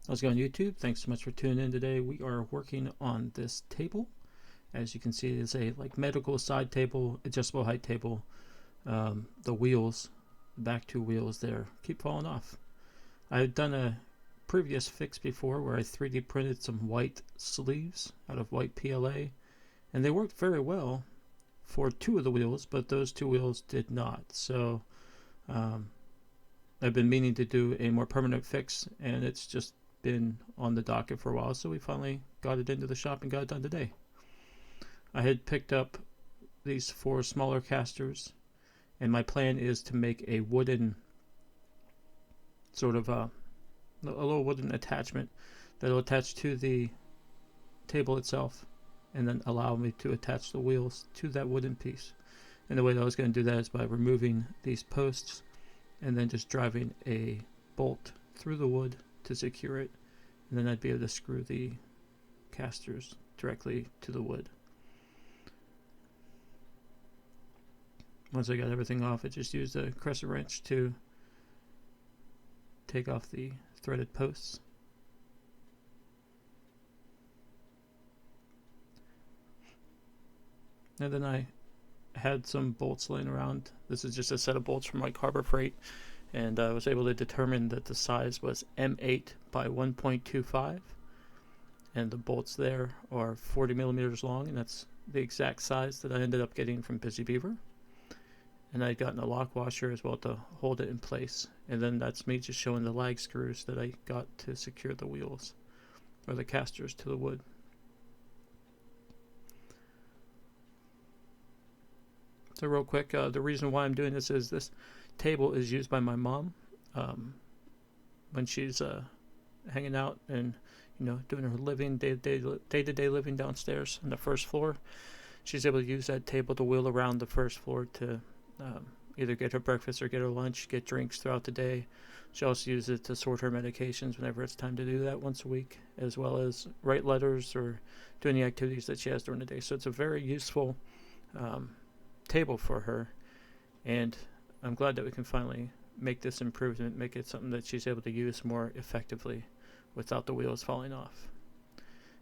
How's it going, YouTube? Thanks so much for tuning in today. We are working on this table. As you can see, it's a medical side table, adjustable height table. The wheels, the back two wheels there, keep falling off. I had done a previous fix before where I 3D printed some white sleeves out of white PLA, and they worked very well for two of the wheels, but those two wheels did not. So I've been meaning to do a more permanent fix, and it's just been on the docket for a while, so we finally got it into the shop and got it done today. I had picked up these 4 smaller casters, and my plan is to make a wooden sort of a little wooden attachment that will attach to the table itself, and then allow me to attach the wheels to that wooden piece. And the way that I was going to do that is by removing these posts and then just driving a bolt through the wood to secure it, and then I'd be able to screw the casters directly to the wood. Once I got everything off, I just used a crescent wrench to take off the threaded posts. And then I had some bolts laying around. This is just a set of bolts from like Harbor Freight, and I was able to determine that the size was M8 by 1.25, and the bolts there are 40 millimeters long, and that's the exact size that I ended up getting from Busy Beaver. And I'd gotten a lock washer as well to hold it in place, and then that's me just showing the lag screws that I got to secure the wheels or the casters to the wood. So real quick, the reason why I'm doing this is this table is used by my mom when she's hanging out and doing her living day-to-day living downstairs on the first floor. She's able to use that table to wheel around the first floor to either get her breakfast or get her lunch, get drinks throughout the day. She also uses it to sort her medications whenever it's time to do that once a week, as well as write letters or do any activities that she has during the day. So it's a very useful table for her, and I'm glad that we can finally make this improvement, make it something that she's able to use more effectively without the wheels falling off.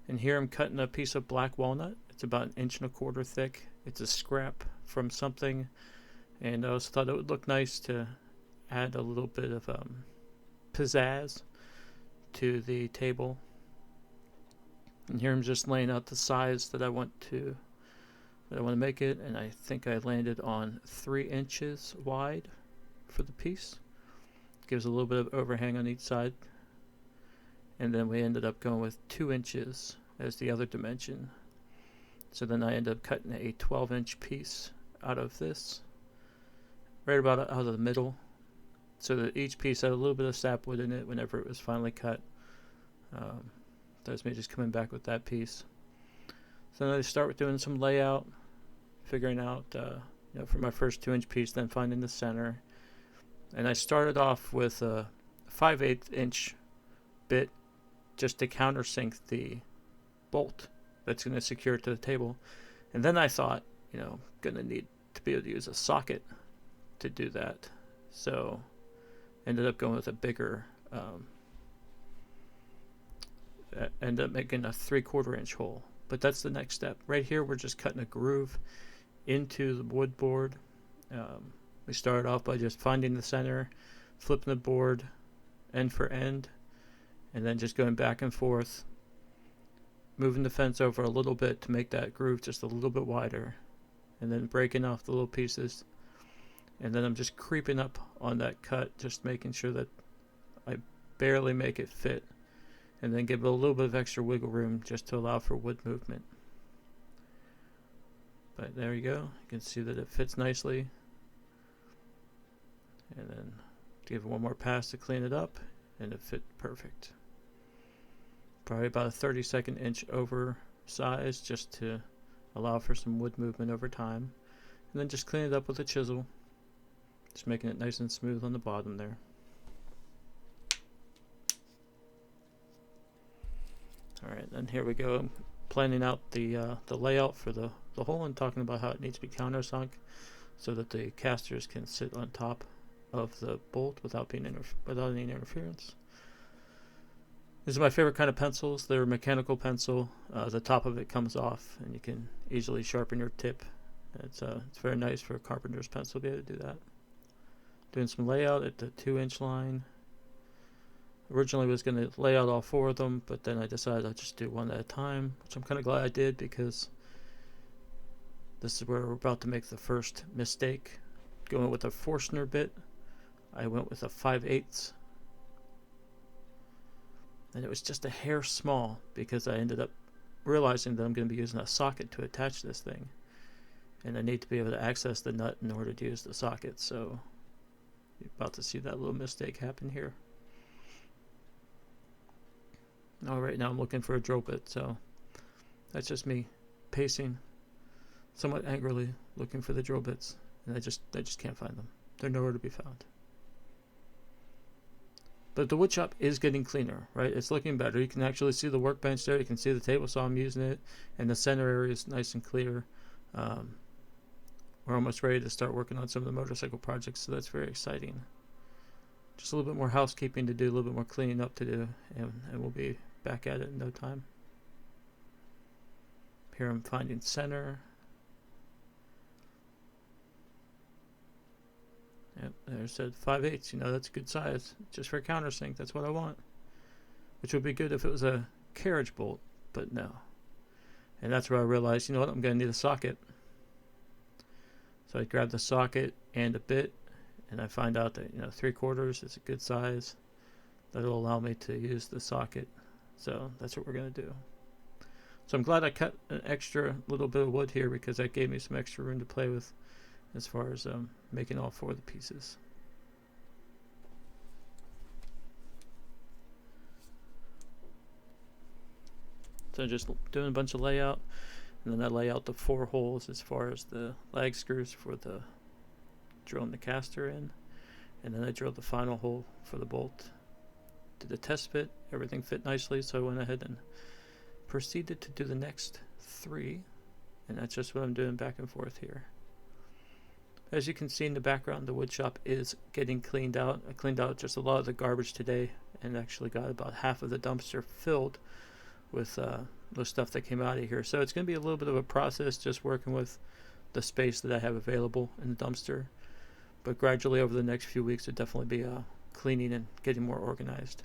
And here I'm cutting a piece of black walnut. It's about 1.25 inches thick. It's a scrap from something, and I also thought it would look nice to add a little bit of pizzazz to the table. And here I'm just laying out the size that I want to make it, and I think I landed on 3 inches wide for the piece. Gives a little bit of overhang on each side, and then we ended up going with 2 inches as the other dimension. So then I ended up cutting a 12-inch piece out of this, right about out of the middle, so that each piece had a little bit of sapwood in it whenever it was finally cut. That was me just coming back with that piece. So then I start with doing some layout, figuring out, for my first 2-inch piece, then finding the center. And I started off with a 5/8 inch bit just to countersink the bolt that's going to secure it to the table. And then I thought, going to need to be able to use a socket to do that. So ended up going with a bigger, ended up making a 3/4 inch hole. But that's the next step. Right here, we're just cutting a groove into the wood board. We started off by just finding the center, flipping the board end for end, and then just going back and forth, moving the fence over a little bit to make that groove just a little bit wider, and then breaking off the little pieces. And then I'm just creeping up on that cut, just making sure that I barely make it fit, and then give it a little bit of extra wiggle room just to allow for wood movement. But there you go. You can see that it fits nicely. And then give it one more pass to clean it up, and it fit perfect. Probably about a 32nd inch over size, just to allow for some wood movement over time. And then just clean it up with a chisel, just making it nice and smooth on the bottom there. Alright, then here we go. I'm planning out the layout for the hole and talking about how it needs to be countersunk so that the casters can sit on top of the bolt without any interference. These are my favorite kind of pencils. They're a mechanical pencil. The top of it comes off, and you can easily sharpen your tip. It's very nice for a carpenter's pencil to be able to do that. Doing some layout at the 2-inch line. Originally was going to lay out all 4 of them, but then I decided I'd just do one at a time, which I'm kind of glad I did, because this is where we're about to make the first mistake. Going with a Forstner bit, I went with a 5/8, and it was just a hair small, because I ended up realizing that I'm going to be using a socket to attach this thing, and I need to be able to access the nut in order to use the socket. So you're about to see that little mistake happen here. Right now I'm looking for a drill bit, so that's just me pacing somewhat angrily, looking for the drill bits, and I just can't find them. They're nowhere to be found. But the wood shop is getting cleaner, right? It's looking better. You can actually see the workbench there. You can see the table saw I'm using it, and the center area is nice and clear. We're almost ready to start working on some of the motorcycle projects, so that's very exciting. Just a little bit more housekeeping to do, a little bit more cleaning up to do, and we'll be back at it in no time. Here I'm finding center. Yep, there said 5/8. You know, that's a good size. Just for a countersink, that's what I want. Which would be good if it was a carriage bolt, but no. And that's where I realized, you know what, I'm going to need a socket. So I grabbed the socket and a bit, and I find out that, 3/4 is a good size. That'll allow me to use the socket. So that's what we're going to do. So I'm glad I cut an extra little bit of wood here, because that gave me some extra room to play with as far as making all 4 of the pieces. So just doing a bunch of layout, and then I lay out the 4 holes as far as the lag screws for the drilling the caster in, and then I drilled the final hole for the bolt. Did a test fit, everything fit nicely, so I went ahead and proceeded to do the next 3, and that's just what I'm doing back and forth here. As you can see in the background, the wood shop is getting cleaned out. I cleaned out just a lot of the garbage today, and actually got about half of the dumpster filled with the stuff that came out of here. So it's going to be a little bit of a process, just working with the space that I have available in the dumpster. But gradually over the next few weeks, it'll definitely be cleaning and getting more organized.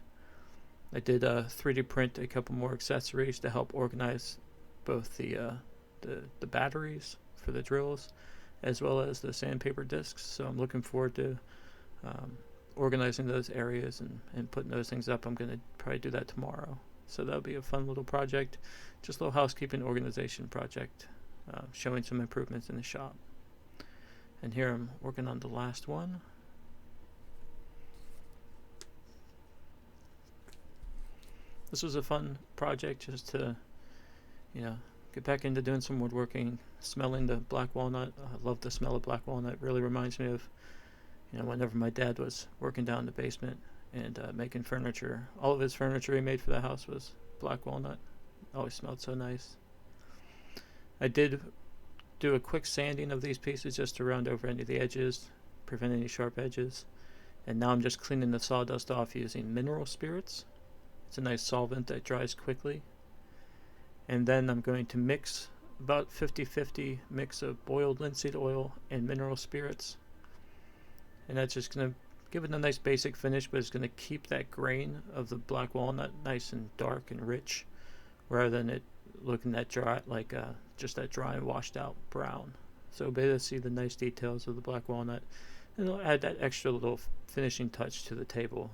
I did 3D print a couple more accessories to help organize both the batteries for the drills, as well as the sandpaper discs. So I'm looking forward to organizing those areas and putting those things up. I'm going to probably do that tomorrow. So that'll be a fun little project, just a little housekeeping organization project, showing some improvements in the shop. And here I'm working on the last one. This was a fun project, just to, get back into doing some woodworking, smelling the black walnut. I love the smell of black walnut. It really reminds me of, whenever my dad was working down in the basement and making furniture. All of his furniture he made for the house was black walnut. It always smelled so nice. I did do a quick sanding of these pieces just to round over any of the edges, prevent any sharp edges. And now I'm just cleaning the sawdust off using mineral spirits. It's a nice solvent that dries quickly. And then I'm going to mix about 50-50 mix of boiled linseed oil and mineral spirits. And that's just going to give it a nice basic finish, but it's going to keep that grain of the black walnut nice and dark and rich, rather than it looking that dry, like just that dry and washed out brown. So be able to see the nice details of the black walnut, and it'll add that extra little finishing touch to the table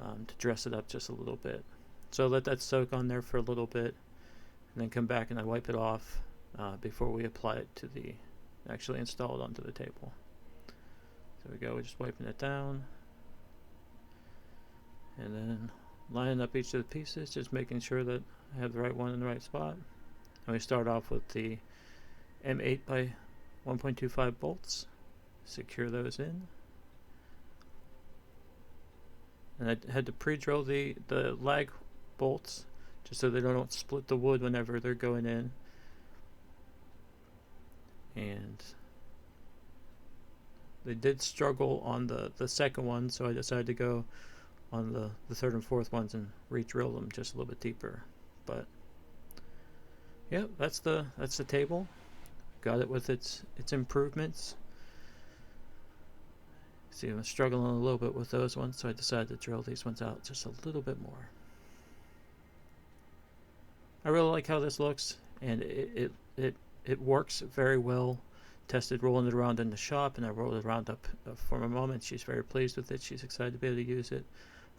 to dress it up just a little bit. So let that soak on there for a little bit, and then come back and I wipe it off before we apply it to actually install it onto the table. There we go, we're just wiping it down, and then lining up each of the pieces, just making sure that I have the right one in the right spot. And we start off with the M8 by 1.25 bolts. Secure those in. And I had to pre-drill the lag bolts just so they don't split the wood whenever they're going in. And they did struggle on the second one, so I decided to go on the third and fourth ones and re-drill them just a little bit deeper. But yeah, that's the table. Got it with its improvements. See, I'm struggling a little bit with those ones, so I decided to drill these ones out just a little bit more. I really like how this looks, and it works very well. Tested rolling it around in the shop, and I rolled it around up for my mom, and she's very pleased with it. She's excited to be able to use it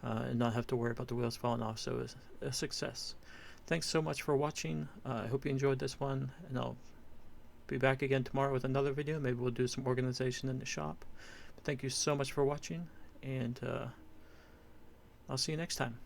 and not have to worry about the wheels falling off, so it's a success. Thanks so much for watching. I hope you enjoyed this one, and I'll be back again tomorrow with another video. Maybe we'll do some organization in the shop. But thank you so much for watching, and I'll see you next time.